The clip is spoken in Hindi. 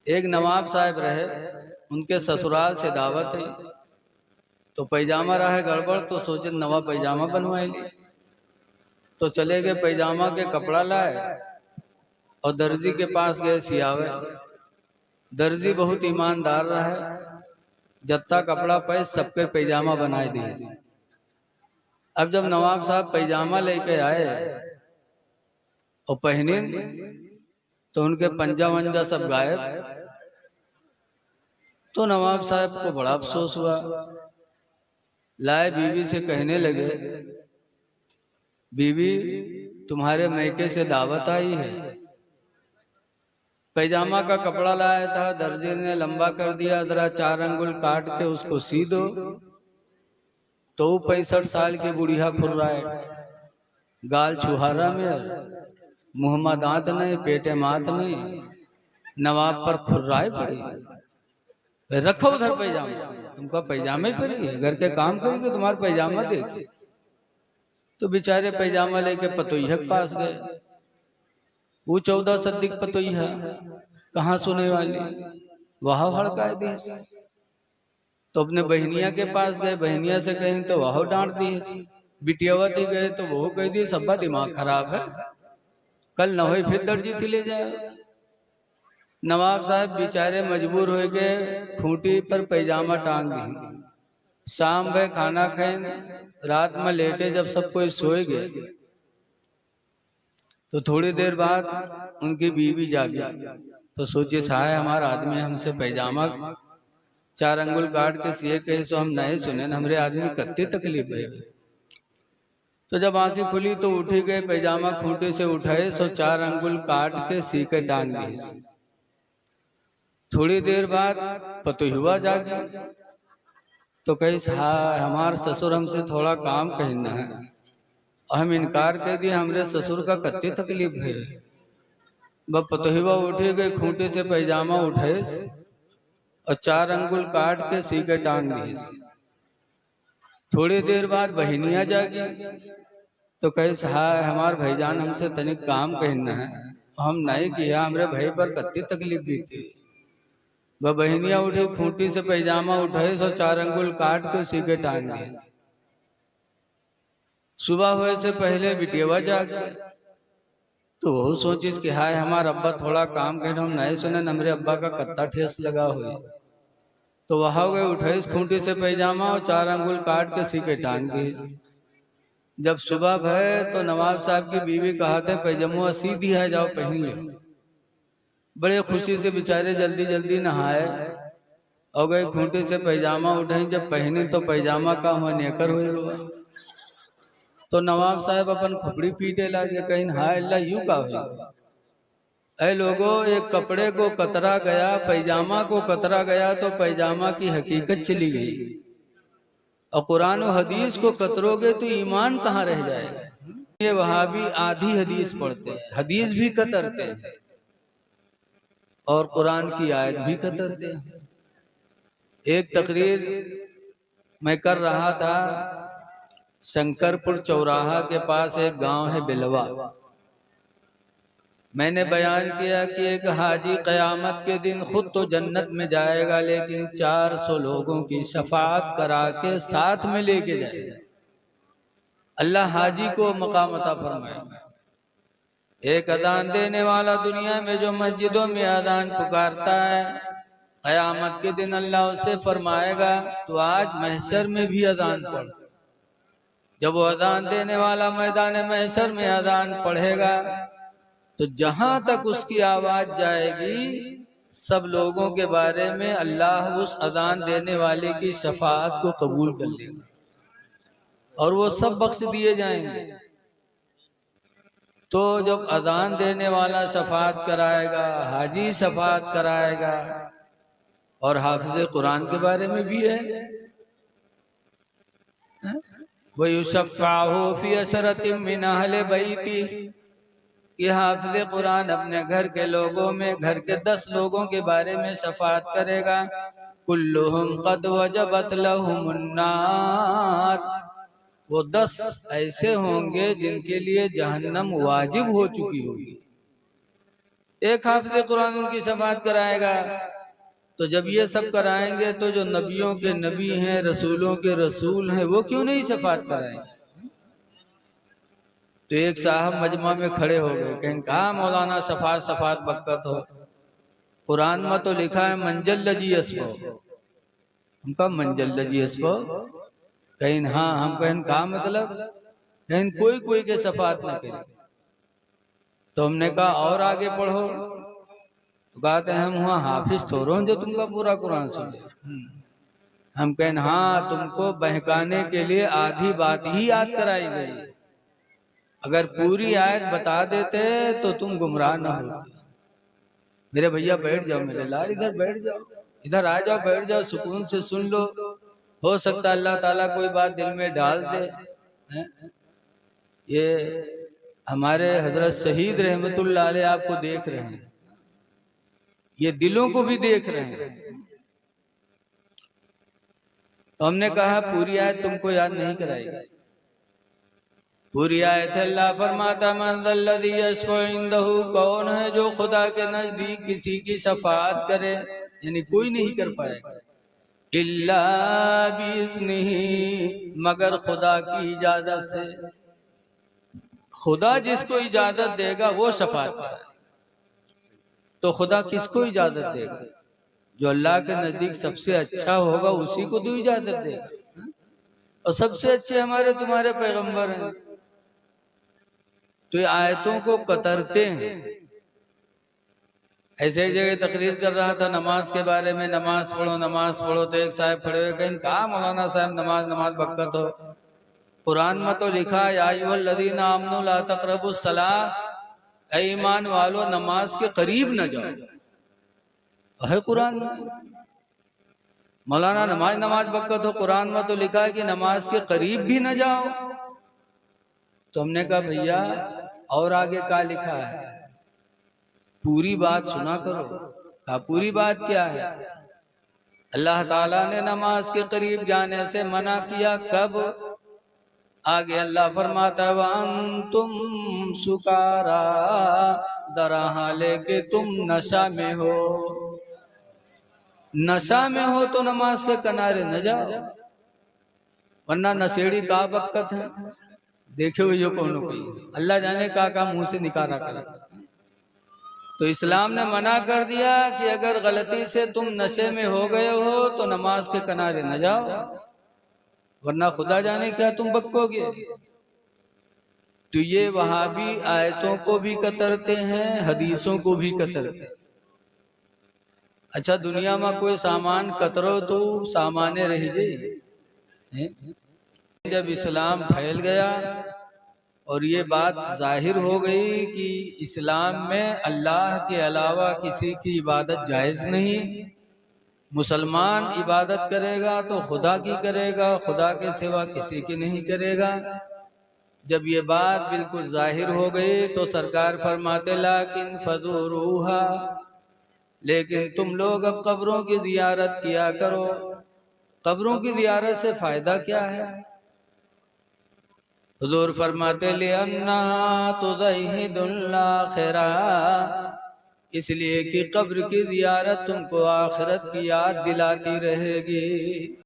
एक नवाब साहब रहे, उनके ससुराल से दावत है, तो पैजामा रहा गड़बड़, तो सोचे नवा पैजामा बनवाए ली। तो चले गए, पैजामा के कपड़ा लाए और दर्जी के पास गए सियावे। दर्जी बहुत ईमानदार रहा, जत्ता कपड़ा पे सबके पैजामा बनाए दिए। अब जब नवाब साहब पैजामा लेके आए और पहने, तो उनके पंजा वंजा सब गायब। तो नवाब साहब को बड़ा अफसोस हुआ। लाए बीवी से कहने लगे, बीवी तुम्हारे मैके से दावत आई है, पैजामा का कपड़ा लाया था, दर्जी ने लंबा कर दिया, जरा 4 अंगुल काट के उसको सी दो। तो 65 साल की बुढ़िया खुर्राए, गाल छुहारा में, मुंह में दांत नहीं, पेटे मात नहीं, नवाब पर खुर्राए पड़ी। रखो उधर पैजामा, तुमका पैजामा ही पड़ी है, घर के काम करेंगे तुम्हारा पैजामा देखे। तो बेचारे पैजामा लेके पतोइया के पास गए। वो 14 सद्दिक पतोइया, कहाँ सुने वाली, वहां हड़काए दी। तो अपने बहनिया के पास गए, बहनिया से कहें तो वह डांट दी। बिटियावत ही गए तो वो कह दी सबका दिमाग खराब है, कल न हो फिर दर्जी थी ले जाए। नवाब साहब बेचारे मजबूर हो गए, खूंटी पर पैजामा टांग दी। शाम भर खाना खाए, रात में लेटे, जब सब कोई सोए गए तो थोड़ी देर बाद उनकी बीवी जागी। तो सोचे साहे हमारा आदमी हमसे पैजामा 4 अंगुल काट के सिए कहे, सो हम नहीं सुने, हमरे आदमी कत्ती तकलीफ है। तो जब आंखें खुली तो उठी गए, पैजामा खूंटे से उठाए, सो 4 अंगुल काट के सी के टांग दिए। थोड़ी देर बाद पतोहिवा जागी तो कही हमारे ससुर हमसे थोड़ा काम कहना है, हम इनकार कर दिए, हमरे ससुर का कत्ती तकलीफ है। वह पतोहिवा उठे गए, खूंटे से पैजामा उठाए और 4 अंगुल काट के सी के टांग दिए। थोड़ी देर बाद बहनिया जागी तो कहे हमारे भाईजान हमसे तनिक काम कहना है, हम नहीं किया, हमरे भाई पर कत्ती तकलीफ दी थी। वह बहनिया उठी, खूंटी से पैजामा उठाए, सो 4 अंगुल काट के उसी के टांग दिए। सुबह हुए से पहले बिटियावा जाग गए तो वो सोचिस कि हाय हमारा अब्बा थोड़ा काम कहना, हम नहीं सुने, हमरे अब्बा का कत्ता ठेस लगा हुई। तो वहां गए, उठाई खूंटी से पैजामा और 4 अंगुल काट के सी के टांग दिए। जब सुबह भय तो नवाब साहब की बीवी कहा, पैजामा सी दिया, जाओ पहन लो। बड़े खुशी से बेचारे जल्दी जल्दी नहाए और गए, खूंटे से पैजामा उठाई, जब पहनी तो पैजामा का हुआ नेकर हुआ। तो नवाब साहब अपन खोपड़ी पीटे लगे, कहीं हाय अल्लाह यूं का हुआ। ऐ लोगों, एक कपड़े को कतरा गया, पैजामा को कतरा गया तो पैजामा की हकीकत चली गई, और कुरान और हदीस को कतरोगे तो ईमान कहाँ रह जाएगा। ये वहाबी आधी हदीस पढ़ते हैं, हदीस भी कतरते हैं और कुरान की आयत भी कतरते हैं। एक तकरीर मैं कर रहा था, शंकरपुर चौराहा के पास एक गांव है बिलवा। मैंने बयान किया कि एक हाजी कयामत के दिन खुद तो जन्नत में जाएगा, लेकिन 400 लोगों की शफाअत करा के साथ में लेके जाएगा। अल्लाह हाजी को मकाम अता फरमाएगा। एक अजान देने वाला दुनिया में जो मस्जिदों में अजान पुकारता है, कयामत के दिन अल्लाह उससे फरमाएगा तो आज महशर में भी अजान पढ़। जब वो अजान देने वाला मैदान महशर में अजान पढ़ेगा तो जहां तक उसकी आवाज जाएगी, सब लोगों के बारे में अल्लाह उस अजान देने वाले की शफाअत को कबूल कर लेगा और वो सब बख्श दिए जाएंगे। तो जब अजान देने वाला शफाअत कराएगा, हाजी शफाअत कराएगा, और हाफिज कुरान के बारे में भी है, वयुशफ़्फ़अहु फ़ी अशरतिम मिन अहले बैती, कि हाफिज कुरान अपने घर के लोगों में, घर के 10 लोगों के बारे में शफाअत करेगा। कुल्लुहुम क़द वजबत लहुमुन्नार, वो 10 ऐसे होंगे जिनके लिए जहन्नम वाजिब हो चुकी होगी। एक हाफिज कुरान उनकी शफाअत कराएगा। तो जब ये सब कराएंगे तो जो नबियों के नबी हैं, रसूलों के रसूल हैं, वो क्यों नहीं शफाअत कराएंगे? तो एक साहब मजमा में खड़े हो गए, कहें कहा मौलाना शफाअत शफाअत बरकत हो, कुरान में तो लिखा है मंजल लजी अस्बो। उनका मंजल लजी अस्बो कहीं, हाँ हम कहें कहा मतलब, कहीं कोई कोई के शफाअत न करे। तो हमने कहा और आगे पढ़ो। तो कहते हैं हम वहाँ हाफिज थोड़ो जो तुमका पूरा कुरान सुने। हम कहें हाँ, तुमको बहकाने के लिए आधी बात ही याद कराई गई, अगर पूरी आयत बता देते तो तुम गुमराह न हो। मेरे भैया बैठ जाओ, मेरे लाल इधर बैठ जाओ, इधर आ जाओ, बैठ जाओ, सुकून से सुन लो, हो सकता है अल्लाह ताला कोई बात दिल में डाल दे। ये हमारे हजरत शहीद रहमतुल्लाह अलैह आपको देख रहे हैं, ये दिलों को भी देख रहे हैं। तो हमने कहा पूरी आयत तुमको याद नहीं कराएगी। पूरी आयत अल्लाह फरमाता मंदल्लज़ी यशफ़उ इंदहु, कौन है जो खुदा के नजदीक किसी की शफाअत करे, यानी कोई नहीं कर पाएगा, इल्ला बिइज़्निही, मगर खुदा की इजाजत से। खुदा जिसको इजाजत देगा वो शफाअत कराएगा। तो खुदा किसको इजाजत देगा? जो अल्लाह के नजदीक सबसे अच्छा होगा उसी को तो इजाजत देगा। और सबसे अच्छे हमारे तुम्हारे पैगंबर हैं। तो ये आयतों को कतरते हैं। ऐसे ही जगह तकरीर कर रहा था नमाज के बारे में, नमाज पढ़ो नमाज पढ़ो, तो एक साहब खड़े हुए कहीं कहा मौलाना साहब नमाज नमाज बरकत हो, कुरान में तो लिखा या अय्युहल्लज़ीना आमनू ला तक़रबुस सलाह, ऐ ईमान वालो नमाज के करीब न जाओ, है कुरान में। मौलाना नमाज नमाज बरकत हो, कुरान में तो लिखा है कि नमाज के करीब भी न जाओ। तो हमने कहा भैया और आगे क्या लिखा है, पूरी बात सुना करो। कहा पूरी बात क्या है? अल्लाह ताला ने नमाज के करीब जाने से मना किया, कब? आगे अल्लाह फरमाता है वअंतुम सुकारा, दरा हाले के तुम नशा में हो। नशा में हो तो नमाज के किनारे न जाओ, वरना नशेड़ी का बरकत है। देखे हुए कौन कोई अल्लाह जाने का मुंह से निकाला कर। तो इस्लाम ने मना कर दिया कि अगर गलती से तुम नशे में हो गए हो तो नमाज के किनारे न जाओ, वरना खुदा जाने क्या तुम बक्कोगे। तो ये वहाबी आयतों को भी कतरते हैं, हदीसों को भी कतरते हैं। अच्छा दुनिया में कोई सामान कतरो तो सामान्य रह जाए। जब इस्लाम फैल गया और ये बात जाहिर हो गई कि इस्लाम में अल्लाह के अलावा किसी की इबादत जायज़ नहीं, मुसलमान इबादत करेगा तो खुदा की करेगा, खुदा के सिवा किसी की नहीं करेगा। जब ये बात बिल्कुल जाहिर हो गई तो सरकार फरमाते लाकिन फज़ूरूहा, लेकिन तुम लोग अब कब्रों की ज़ियारत किया करो। कब्रों की ज़ियारत से फ़ायदा क्या है? हुजूर फरमाते लिअन्ना तुज़हिदुल आखिरा, इसलिए कि कब्र की ज़ियारत तुमको आखिरत की याद दिलाती रहेगी।